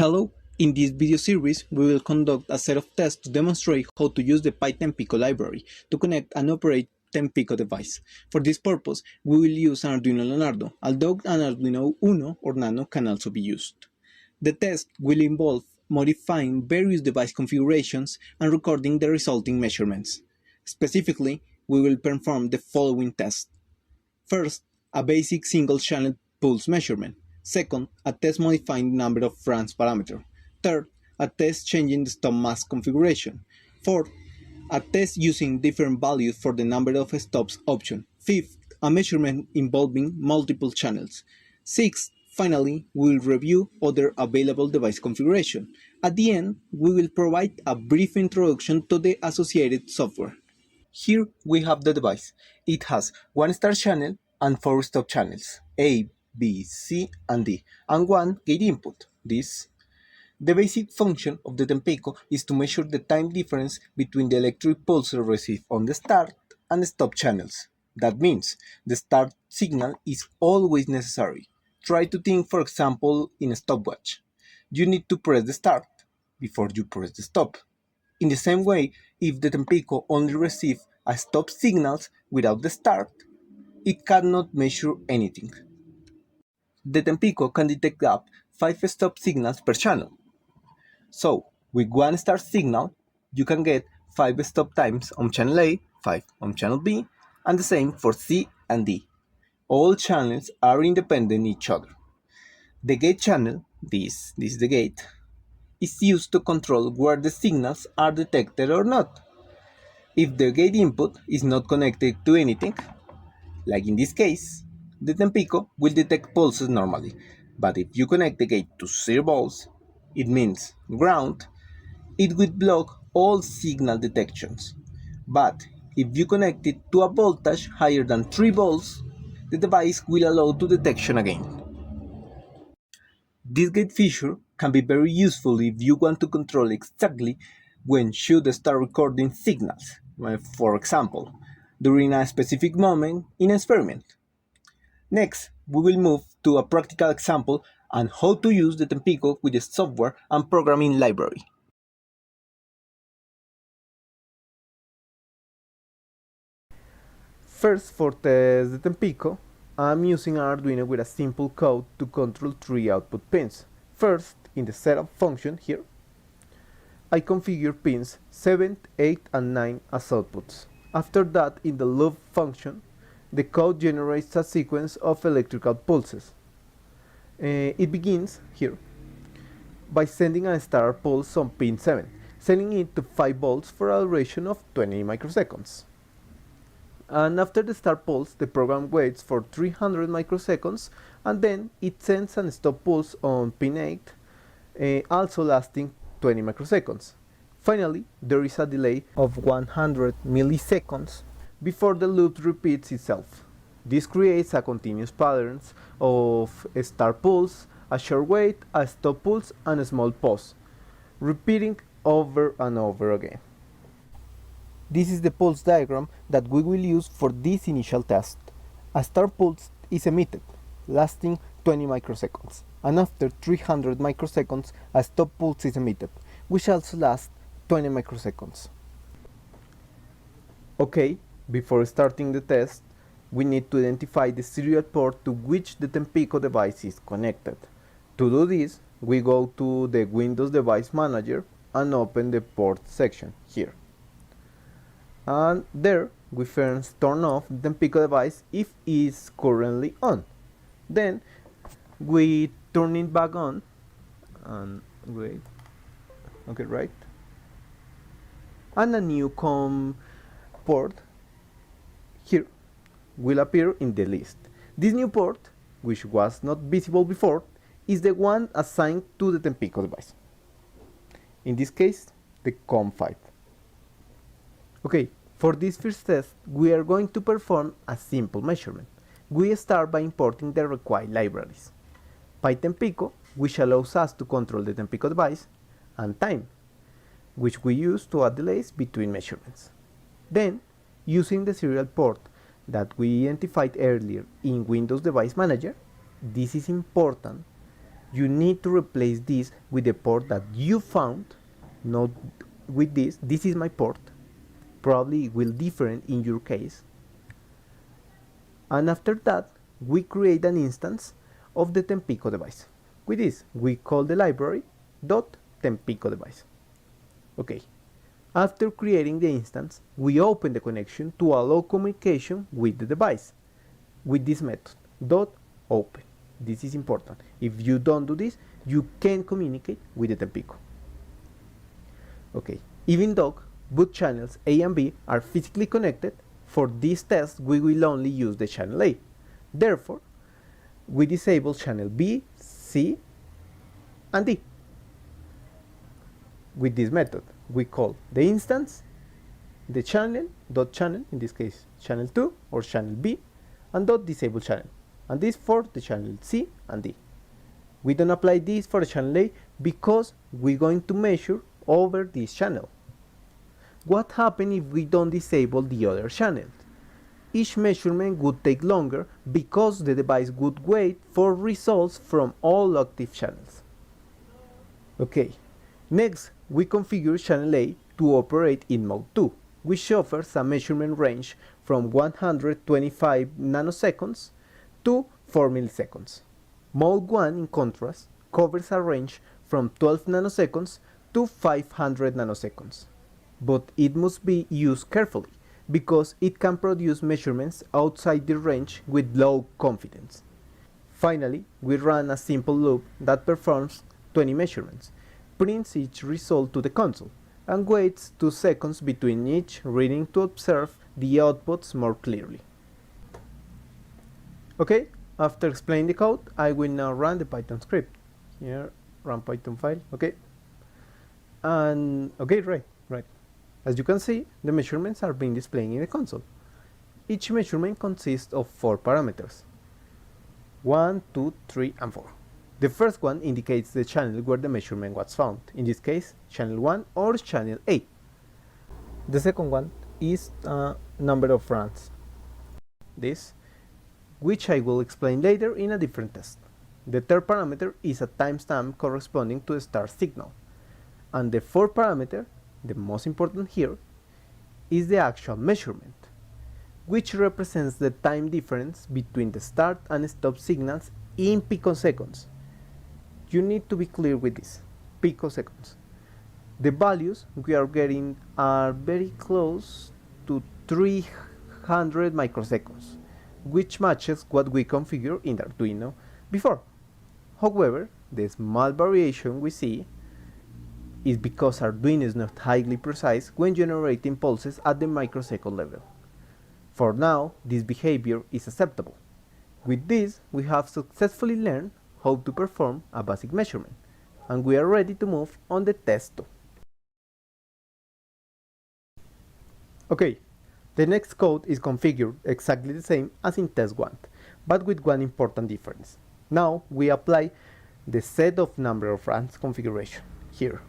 Hello, in this video series we will conduct a set of tests to demonstrate how to use the pyTempico library to connect and operate Tempico device. For this purpose, we will use an Arduino Leonardo, although an Arduino Uno or Nano can also be used. The test will involve modifying various device configurations and recording the resulting measurements. Specifically, we will perform the following tests. First, a basic single-channel pulse measurement. Second, a test modifying the number of runs parameter. Third, a test changing the stop mask configuration. Fourth, a test using different values for the number of stops option. Fifth, a measurement involving multiple channels. Sixth, finally, we will review other available device configuration. At the end, we will provide a brief introduction to the associated software. Here we have the device. It has one start channel and 4 stop channels, A, B, C, and D, and one gate input, this. The basic function of the Tempico is to measure the time difference between the electric pulses received on the start and stop channels. That means the start signal is always necessary. Try to think, for example, in a stopwatch. You need to press the start before you press the stop. In the same way, if the Tempico only receives a stop signals without the start, it cannot measure anything. The Tempico can detect up 5 stop signals per channel. So, with one start signal, you can get 5 stop times on channel A, 5 on channel B, and the same for C and D. All channels are independent each other. The gate channel, this is the gate, is used to control where the signals are detected or not. If the gate input is not connected to anything, like in this case, the Tempico will detect pulses normally, but if you connect the gate to 0 volts, it means ground, it will block all signal detections. But if you connect it to a voltage higher than 3 volts, the device will allow to detection again. This gate feature can be very useful if you want to control exactly when should start recording signals, for example, during a specific moment in an experiment. Next, we will move to a practical example on how to use the Tempico with the software and programming library. First, for test the Tempico, I'm using an Arduino with a simple code to control 3 output pins. First, in the setup function here, I configure pins 7, 8, and 9 as outputs. After that, in the loop function, the code generates a sequence of electrical pulses. It begins here by sending a start pulse on pin 7, sending it to 5 volts for a duration of 20 microseconds. And after the start pulse, the program waits for 300 microseconds, and then it sends a stop pulse on pin 8, also lasting 20 microseconds. Finally, there is a delay of 100 milliseconds before the loop repeats itself. This creates a continuous pattern of a start pulse, a short wait, a stop pulse, and a small pause, repeating over and over again. This is the pulse diagram that we will use for this initial test. A start pulse is emitted, lasting 20 microseconds, and after 300 microseconds, a stop pulse is emitted, which also lasts 20 microseconds. Okay, before starting the test, we need to identify the serial port to which the Tempico device is connected. To do this, we go to the Windows Device Manager and open the port section here. And there, we first turn off the Tempico device if it is currently on. Then, we turn it back on, and wait, okay, right? And a new COM port here will appear in the list. This new port, which was not visible before, is the one assigned to the Tempico device. In this case, the COM5. Okay, for this first test, we are going to perform a simple measurement. We start by importing the required libraries: pyTempico, which allows us to control the Tempico device, and time, which we use to add delays between measurements. Then, using the serial port that we identified earlier in Windows Device Manager, this is important you need to replace this with the port that you found, not with this. This is my port. Probably it will differ in your case. And after that, we create an instance of the Tempico device. With this, we call the library .tempico device. Okay. After creating the instance, we open the connection to allow communication with the device with this method .open. This is important. If you don't do this, you can't communicate with the Tempico. Okay. Even though both channels A and B are physically connected, for this test we will only use the channel A. Therefore, we disable channel B, C, and D. With this method, we call the instance, the channel, .channel, in this case channel 2 or channel B, and .disable channel, and this for the channel C and D. We don't apply this for the channel A because we're going to measure over this channel. What happens if we don't disable the other channels? Each measurement would take longer because the device would wait for results from all active channels. Okay, next we configure channel A to operate in mode 2, which offers a measurement range from 125 nanoseconds to 4 milliseconds. Mode 1, in contrast, covers a range from 12 nanoseconds to 500 nanoseconds. But it must be used carefully because it can produce measurements outside the range with low confidence. Finally, we run a simple loop that performs 20 measurements, prints each result to the console, and waits 2 seconds between each reading to observe the outputs more clearly. Okay, after explaining the code, I will now run the Python script. Here, run Python file, okay. And, okay, right. As you can see, the measurements are being displayed in the console. Each measurement consists of 4 parameters. 1, 2, 3, and 4. The first one indicates the channel where the measurement was found, in this case, channel 1 or channel A. The second one is number of runs, this, which I will explain later in a different test. The third parameter is a timestamp corresponding to the start signal. And the fourth parameter, the most important here, is the actual measurement, which represents the time difference between the start and stop signals in picoseconds. You need to be clear with this, picoseconds. The values we are getting are very close to 300 microseconds, which matches what we configured in the Arduino before. However, the small variation we see is because Arduino is not highly precise when generating pulses at the microsecond level. For now, this behavior is acceptable. With this, we have successfully learned how to perform a basic measurement, and we are ready to move on the test 2. Okay, the next code is configured exactly the same as in test 1, but with one important difference. Now we apply the set of number of runs configuration here.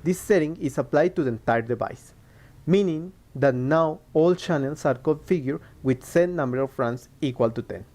This setting is applied to the entire device, meaning that now all channels are configured with set number of runs equal to 10.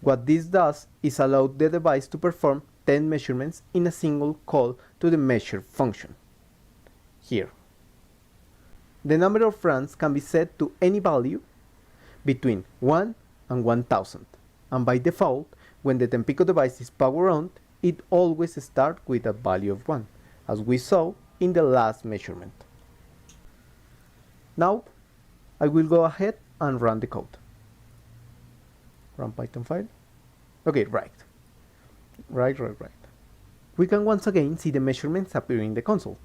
What this does is allow the device to perform 10 measurements in a single call to the measure function. Here, the number of runs can be set to any value between 1 and 1000, and by default, when the Tempico device is powered on, it always starts with a value of 1. As we saw in the last measurement. Now, I will go ahead and run the code. Run Python file. Okay, right. We can once again see the measurements appear in the console,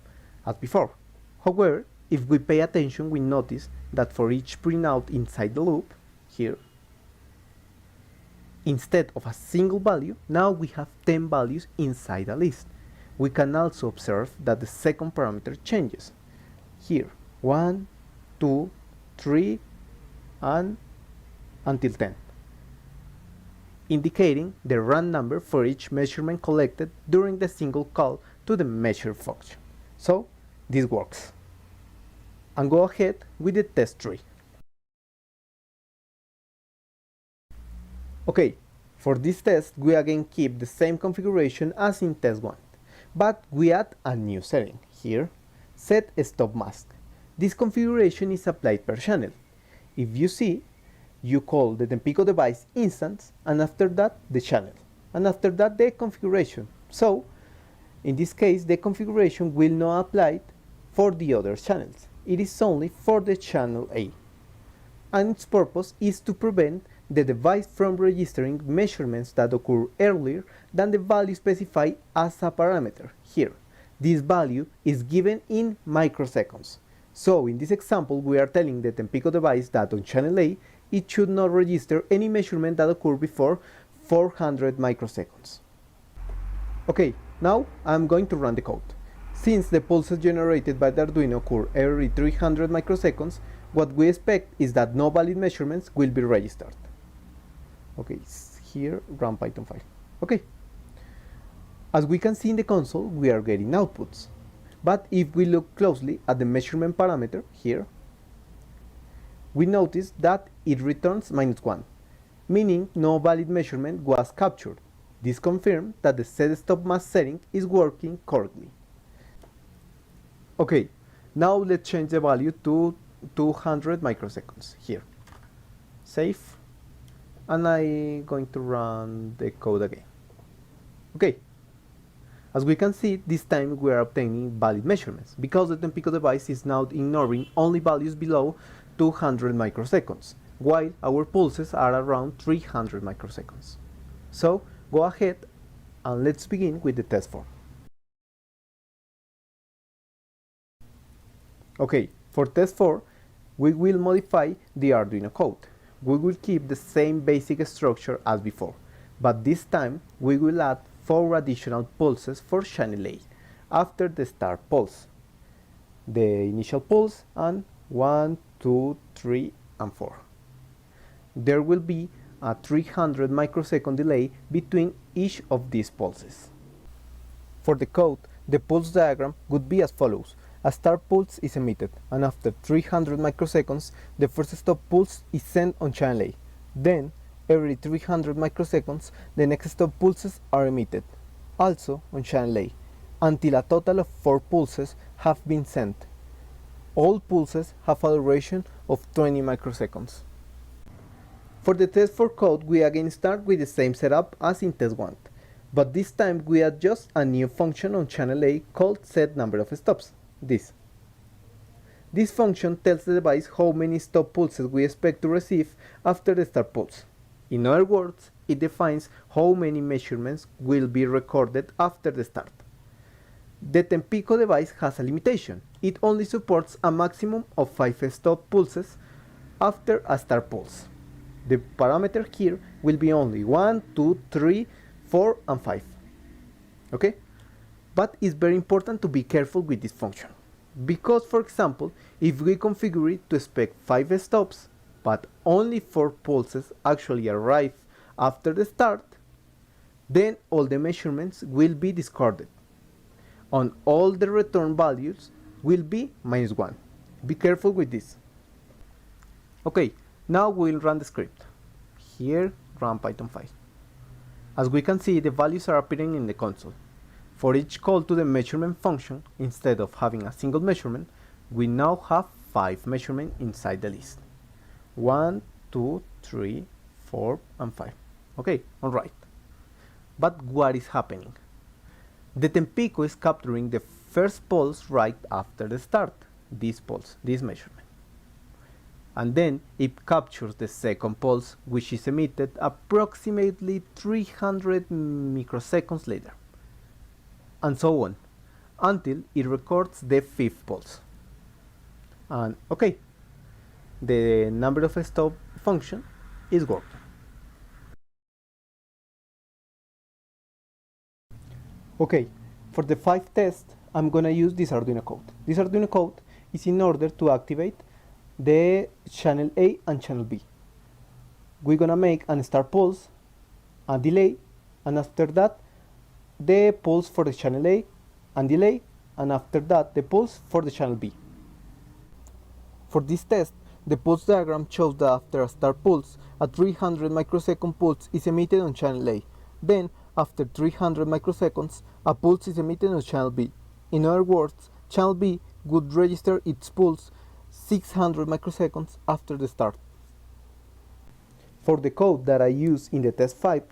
as before. However, if we pay attention, we notice that for each printout inside the loop, here, instead of a single value, now we have 10 values inside a list. We can also observe that the second parameter changes. Here, 1, 2, 3, and until 10, indicating the run number for each measurement collected during the single call to the measure function. So, this works. And go ahead with the test 3. Okay, For this test, we again keep the same configuration as in test 1, but we add a new setting. Here, set stop mask. This configuration is applied per channel. If you see, you call the Tempico device instance, and after that the channel, and after that the configuration. So, in this case, the configuration will not apply for the other channels. It is only for the channel A. And its purpose is to prevent the device from registering measurements that occur earlier than the value specified as a parameter. Here, this value is given in microseconds. So in this example, we are telling the Tempico device that on channel A, it should not register any measurement that occurred before 400 microseconds. Okay, now I'm going to run the code. Since the pulses generated by the Arduino occur every 300 microseconds, what we expect is that no valid measurements will be registered. Okay, here run Python 5. Okay. As we can see in the console, we are getting outputs. But if we look closely at the measurement parameter here, we notice that it returns -1, meaning no valid measurement was captured. This confirms that the set stop mask setting is working correctly. Okay, now let's change the value to 200 microseconds here. Save, and I'm going to run the code again. Okay, as we can see, this time we are obtaining valid measurements because the Tempico device is now ignoring only values below 200 microseconds, while our pulses are around 300 microseconds. So go ahead and let's begin with the test form. Okay, for test 4, we will modify the Arduino code. We will keep the same basic structure as before, but this time we will add 4 additional pulses for channel A after the start pulse, the initial pulse, and 1, 2, 3, and 4. There will be a 300 microsecond delay between each of these pulses. For the code, the pulse diagram would be as follows. A start pulse is emitted, and after 300 microseconds, the first stop pulse is sent on channel A. Then, every 300 microseconds, the next stop pulses are emitted, also on channel A, until a total of 4 pulses have been sent. All pulses have a duration of 20 microseconds. For the test 4 code, we again start with the same setup as in test 1, but this time we add just a new function on channel A called set number of stops. This function tells the device how many stop pulses we expect to receive after the start pulse. In other words, it defines how many measurements will be recorded after the start. The Tempico device has a limitation. It only supports a maximum of 5 stop pulses after a start pulse. The parameter here will be only 1, 2, 3, 4, and 5. Okay? But it's very important to be careful with this function. Because, for example, if we configure it to expect 5 stops, but only 4 pulses actually arrive after the start, then all the measurements will be discarded. And all the return values will be -1. Be careful with this. Okay, now we'll run the script. Here, run Python 5. As we can see, the values are appearing in the console. For each call to the measurement function, instead of having a single measurement, we now have 5 measurements inside the list. 1, 2, 3, 4, and 5. Okay, alright. But what is happening? The Tempico is capturing the first pulse right after the start, this pulse, this measurement. And then it captures the second pulse, which is emitted approximately 300 microseconds later. And so on, until it records the 5th pulse. And okay, the number of stop function is working. Okay, for the 5th test, I'm gonna use this Arduino code. This Arduino code is in order to activate the channel A and channel B. We're gonna make an start pulse, a delay, and after that, the pulse for the channel A and delay, and after that the pulse for the channel B. For this test, The pulse diagram shows that after a start pulse, a 300 microsecond pulse is emitted on channel A. Then, after 300 microseconds, a pulse is emitted on channel B. In other words, channel B would register its pulse 600 microseconds after the start. For the code that I use in the test 5,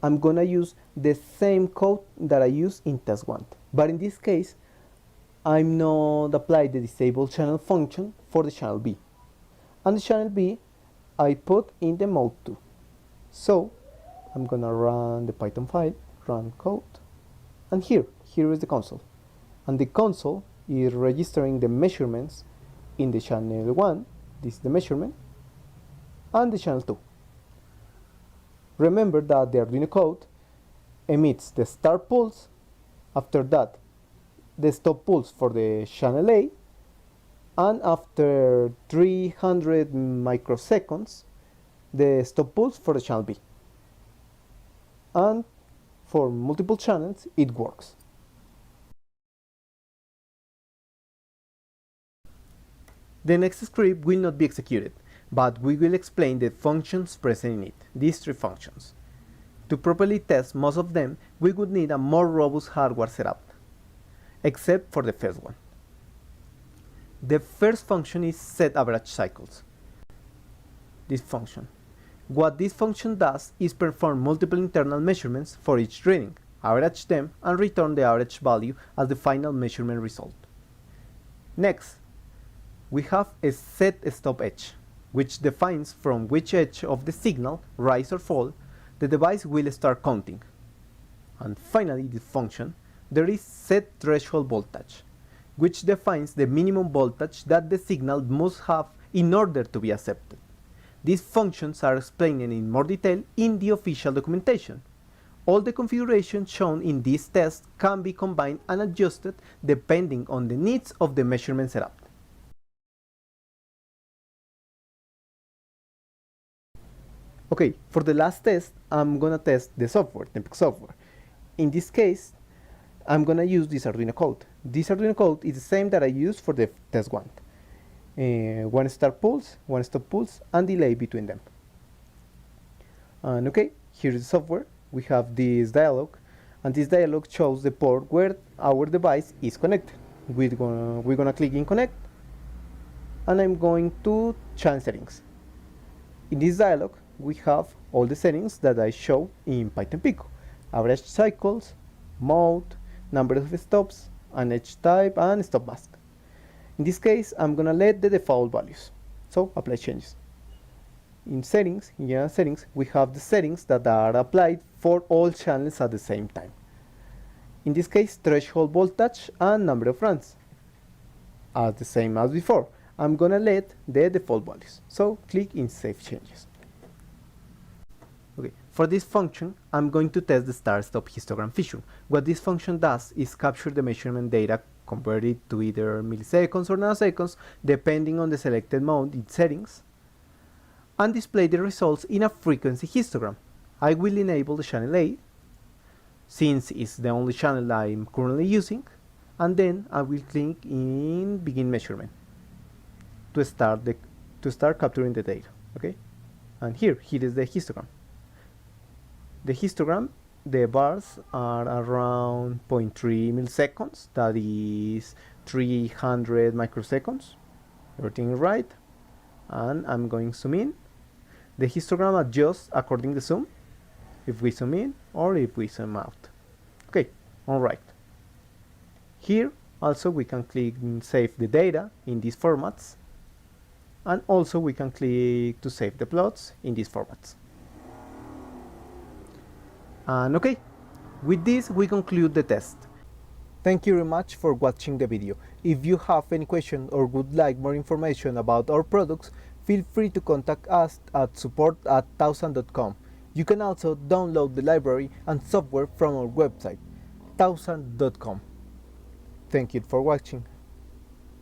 I'm gonna use the same code that I use in test 1. But in this case, I'm not applying the disable channel function for the channel B. And the channel B, I put in the mode 2. So, I'm gonna run the Python file, run code, and here is the console. And the console is registering the measurements in the channel 1, this is the measurement, and the channel 2. Remember that the Arduino code emits the start pulse, after that the stop pulse for the channel A, and after 300 microseconds the stop pulse for the channel B. And for multiple channels it works. The next script will not be executed, but we will explain the functions present in it, these 3 functions. To properly test most of them, we would need a more robust hardware setup, except for the first one. The first function is set average cycles. This function. What this function does is perform multiple internal measurements for each reading, average them, and return the average value as the final measurement result. Next, we have a set stop edge, which defines from which edge of the signal, rise or fall, the device will start counting. And finally, this function, there is set threshold voltage, which defines the minimum voltage that the signal must have in order to be accepted. These functions are explained in more detail in the official documentation. All the configurations shown in this test can be combined and adjusted depending on the needs of the measurement setup. Okay, for the last test, I'm gonna test the software, Tempico software. In this case, I'm gonna use this Arduino code. This Arduino code is the same that I used for the test 1. One start pulse, one stop pulse, and delay between them. And okay, here is the software. We have this dialog, and this dialog shows the port where our device is connected. We're gonna click in connect, and I'm going to change settings. In this dialog, we have all the settings that I show in pyTempico: average cycles, mode, number of stops, and edge type, and stop mask. In this case, I'm gonna let the default values. So apply changes. In settings, in general settings, we have the settings that are applied for all channels at the same time. In this case, threshold voltage and number of runs. As the same as before, I'm gonna let the default values. So click in Save Changes. Okay, for this function, I'm going to test the start-stop histogram feature. What this function does is capture the measurement data, convert it to either milliseconds or nanoseconds, depending on the selected mode in settings, and display the results in a frequency histogram. I will enable the channel A, since it's the only channel I'm currently using, and then I will click in Begin Measurement to start capturing the data. Okay, and here is the histogram. The histogram, the bars are around 0.3 milliseconds, that is 300 microseconds. Everything is right. And I'm going to zoom in. The histogram adjusts according to zoom, if we zoom in or if we zoom out. Okay, alright. Here also we can click and save the data in these formats, and also we can click to save the plots in these formats. And okay, with this we conclude the test. Thank you very much for watching the video. If you have any question or would like more information about our products, feel free to contact us at support@tausand.com. You can also download the library and software from our website, tausand.com. Thank you for watching.